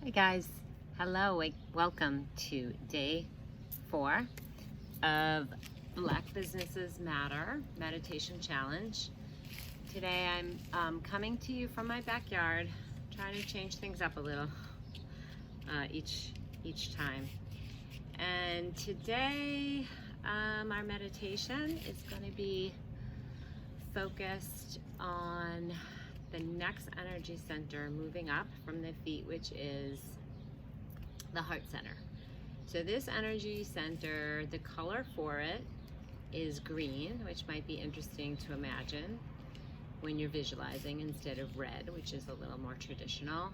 Hey guys, hello, welcome to day 4 of Black Businesses Matter Meditation Challenge. Today I'm coming to you from my backyard, trying to change things up a little each time. And today our meditation is going to be focused on the next energy center moving up from the feet, which is the heart center. So this energy center, the color for it is green, which might be interesting to imagine when you're visualizing, instead of red, which is a little more traditional.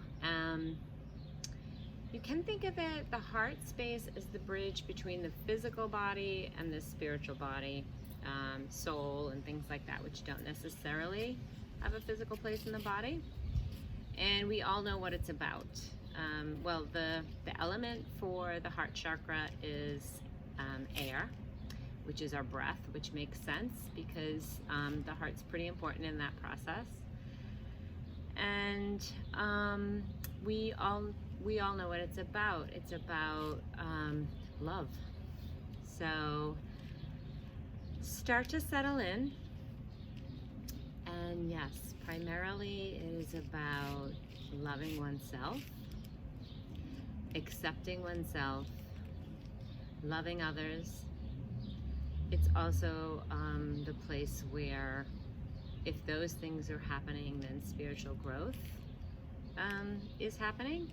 You can think of it, the heart space, as the bridge between the physical body and the spiritual body, soul and things like that, which don't necessarily have a physical place in the body. And we all know what it's about. Well, the element for the heart chakra is air, which is our breath, which makes sense because the heart's pretty important in that process. And we all know what it's about. It's about love. So start to settle in. And yes, primarily it is about loving oneself, accepting oneself, loving others. It's also the place where, if those things are happening, then spiritual growth is happening.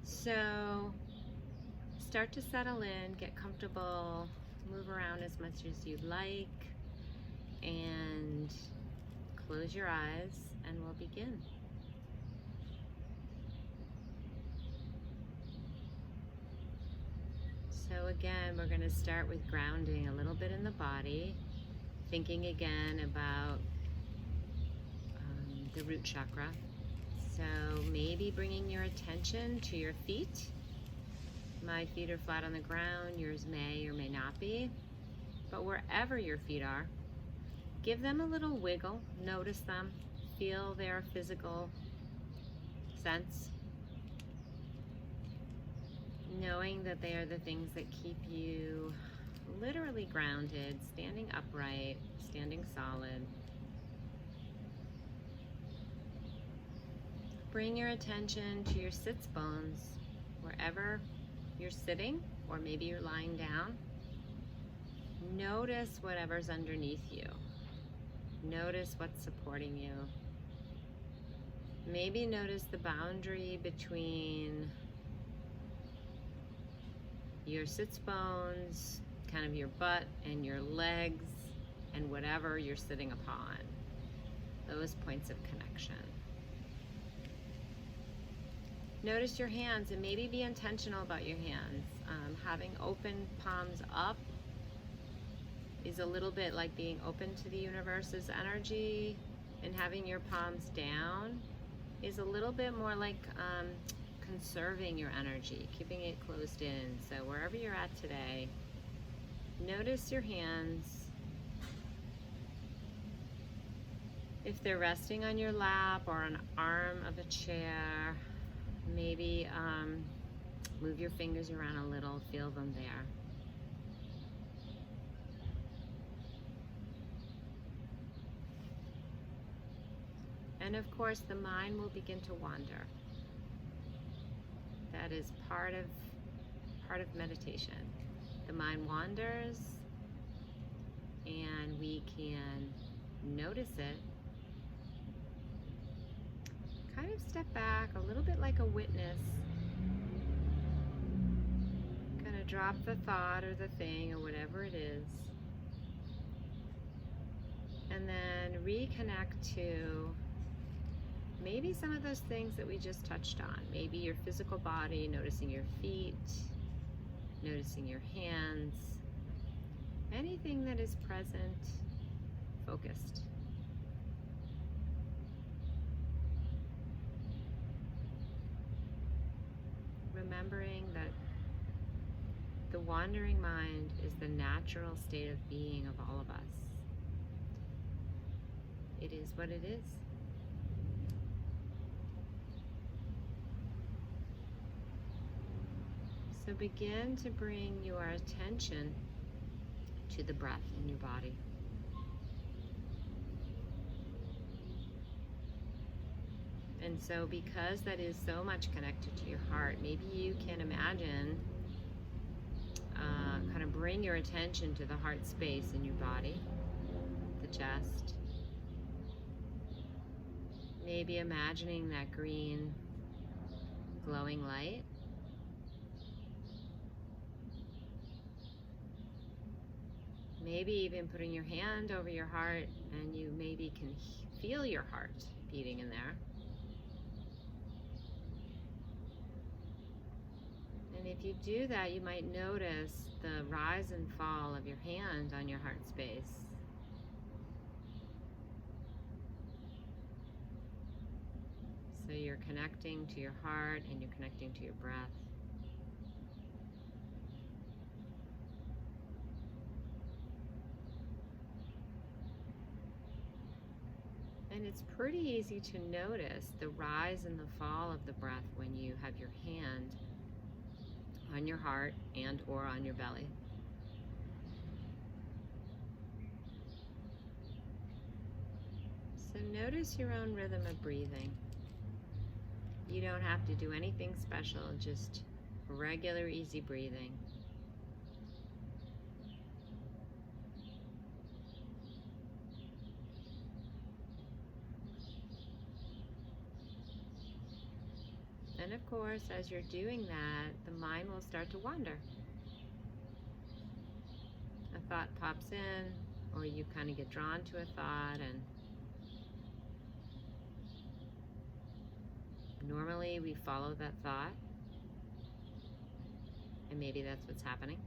So start to settle in, get comfortable, move around as much as you'd like, and close your eyes and we'll begin. So again, we're going to start with grounding a little bit in the body, thinking again about the root chakra. So maybe bringing your attention to your feet. My feet are flat on the ground, yours may or may not be. But wherever your feet are, give them a little wiggle, notice them, feel their physical sense, knowing that they are the things that keep you literally grounded, standing upright, standing solid. Bring your attention to your sits bones, wherever you're sitting, or maybe you're lying down. Notice whatever's underneath you. Notice what's supporting you. Maybe notice the boundary between your sits bones, kind of your butt, and your legs, and whatever you're sitting upon. Those points of connection. Notice your hands and maybe be intentional about your hands. Having open palms up is a little bit like being open to the universe's energy, and having your palms down is a little bit more like conserving your energy, keeping it closed in. So wherever you're at today, notice your hands. If they're resting on your lap or an arm of a chair, maybe move your fingers around a little, feel them there. And of course, the mind will begin to wander. That is part of meditation. The mind wanders, and we can notice it. Kind of step back a little bit like a witness. Kind of drop the thought or the thing or whatever it is. And then reconnect to maybe some of those things that we just touched on. Maybe your physical body, noticing your feet, noticing your hands, anything that is present, focused. Remembering that the wandering mind is the natural state of being of all of us. It is what it is. So begin to bring your attention to the breath in your body. And so because that is so much connected to your heart, maybe you can imagine, kind of bring your attention to the heart space in your body, the chest. Maybe imagining that green glowing light. Maybe even putting your hand over your heart, and you maybe can feel your heart beating in there. And if you do that, you might notice the rise and fall of your hand on your heart space. So you're connecting to your heart and you're connecting to your breath. And it's pretty easy to notice the rise and the fall of the breath when you have your hand on your heart and or on your belly. So notice your own rhythm of breathing. You don't have to do anything special, just regular, easy breathing. And of course, as you're doing that, the mind will start to wander. A thought pops in, or you kind of get drawn to a thought, and normally we follow that thought, and maybe that's what's happening.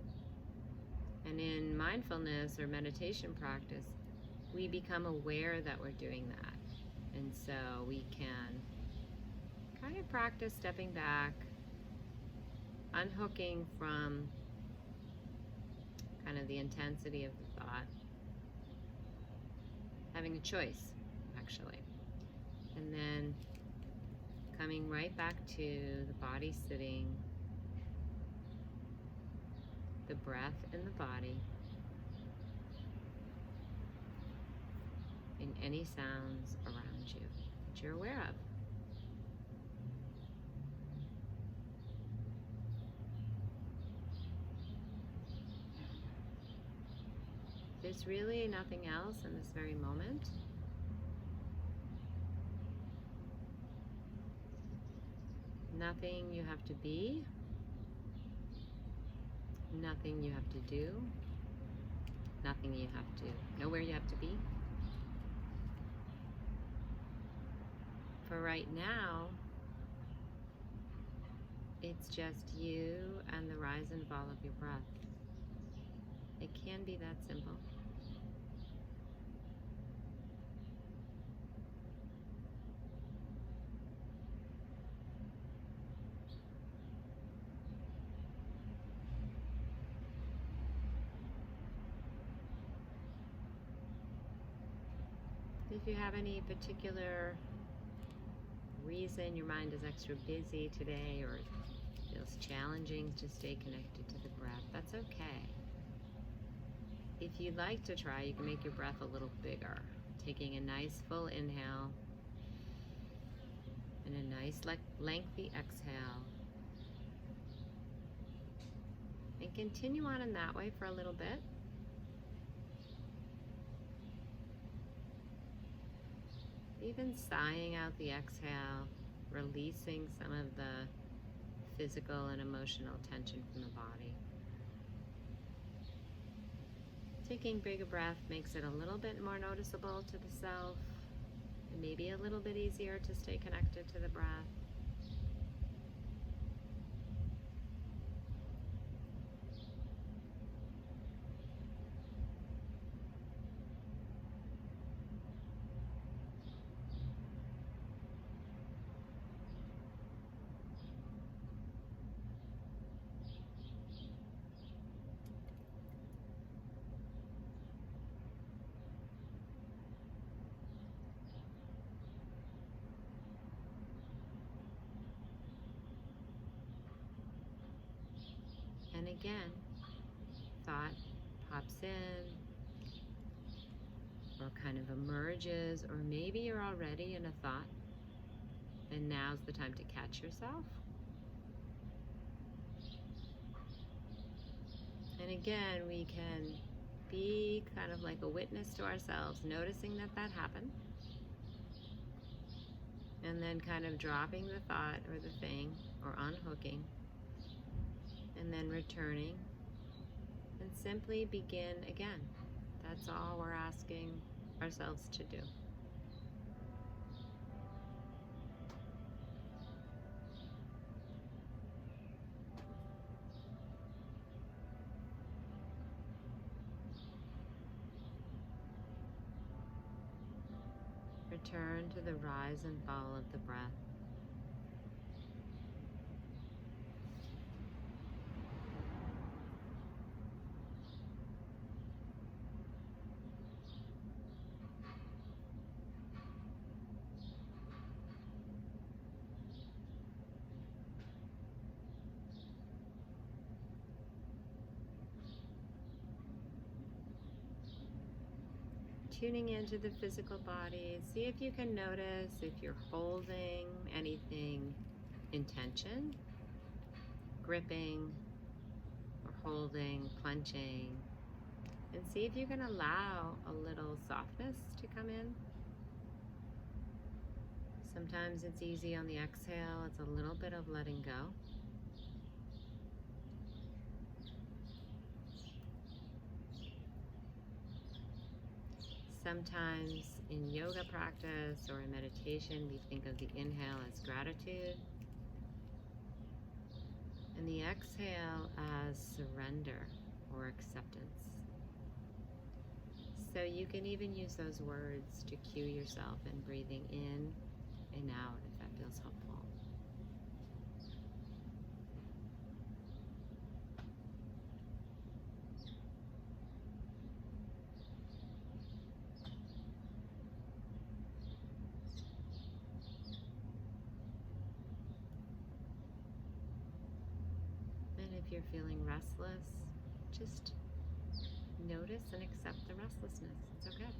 And in mindfulness or meditation practice, we become aware that we're doing that. And so we can kind of practice stepping back, unhooking from kind of the intensity of the thought, having a choice, actually. And then coming right back to the body sitting, the breath in the body, and any sounds around you that you're aware of. There's really nothing else in this very moment. Nothing you have to be. Nothing you have to do. Nothing you have to, nowhere you have to be. For right now, it's just you and the rise and fall of your breath. It can be that simple. If you have any particular reason your mind is extra busy today or feels challenging to stay connected to the breath, that's okay. If you'd like to try, you can make your breath a little bigger, taking a nice full inhale and a nice lengthy exhale. And continue on in that way for a little bit. Even sighing out the exhale, releasing some of the physical and emotional tension from the body. Taking bigger breath makes it a little bit more noticeable to the self, and maybe a little bit easier to stay connected to the breath. again, thought pops in or kind of emerges, or maybe you're already in a thought and now's the time to catch yourself. And again, we can be kind of like a witness to ourselves, noticing that that happened, and then kind of dropping the thought or the thing or unhooking, and then returning and simply begin again. That's all we're asking ourselves to do. Return to the rise and fall of the breath. Tuning into the physical body, see if you can notice if you're holding anything in tension, gripping or holding, clenching, and see if you can allow a little softness to come in. Sometimes it's easy on the exhale, it's a little bit of letting go. Sometimes in yoga practice or in meditation, we think of the inhale as gratitude and the exhale as surrender or acceptance. So you can even use those words to cue yourself in breathing in and out if that feels helpful. If you're feeling restless, just notice and accept the restlessness. It's okay.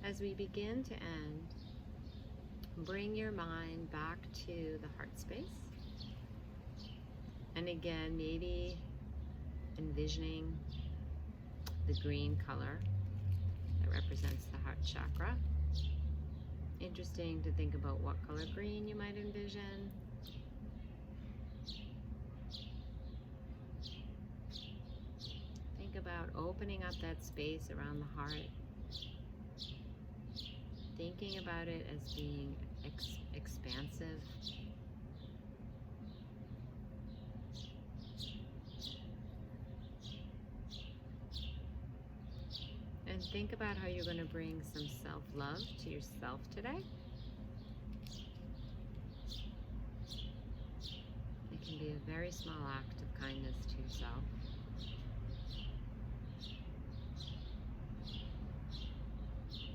As we begin to end, bring your mind back to the heart space. And again, maybe envisioning the green color that represents the heart chakra. Interesting to think about what color green you might envision. Think about opening up that space around the heart. Thinking about it as being expansive. And think about how you're going to bring some self-love to yourself today. It can be a very small act of kindness to yourself.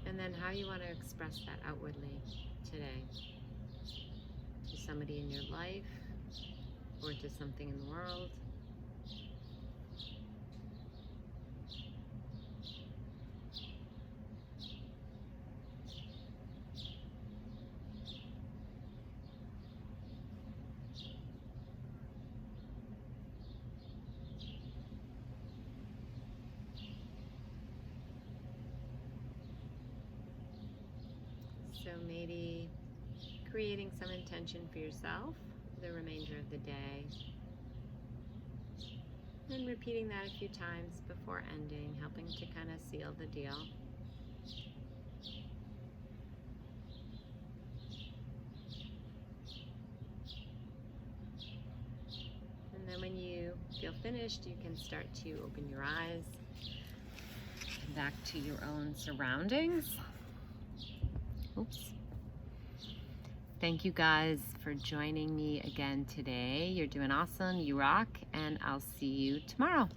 And then how you want to express that outwardly today. To somebody in your life or to something in the world. So maybe creating some intention for yourself for the remainder of the day. And repeating that a few times before ending, helping to kind of seal the deal. And then when you feel finished, you can start to open your eyes back to your own surroundings. Oops. Thank you guys for joining me again today. You're doing awesome. You rock, and I'll see you tomorrow.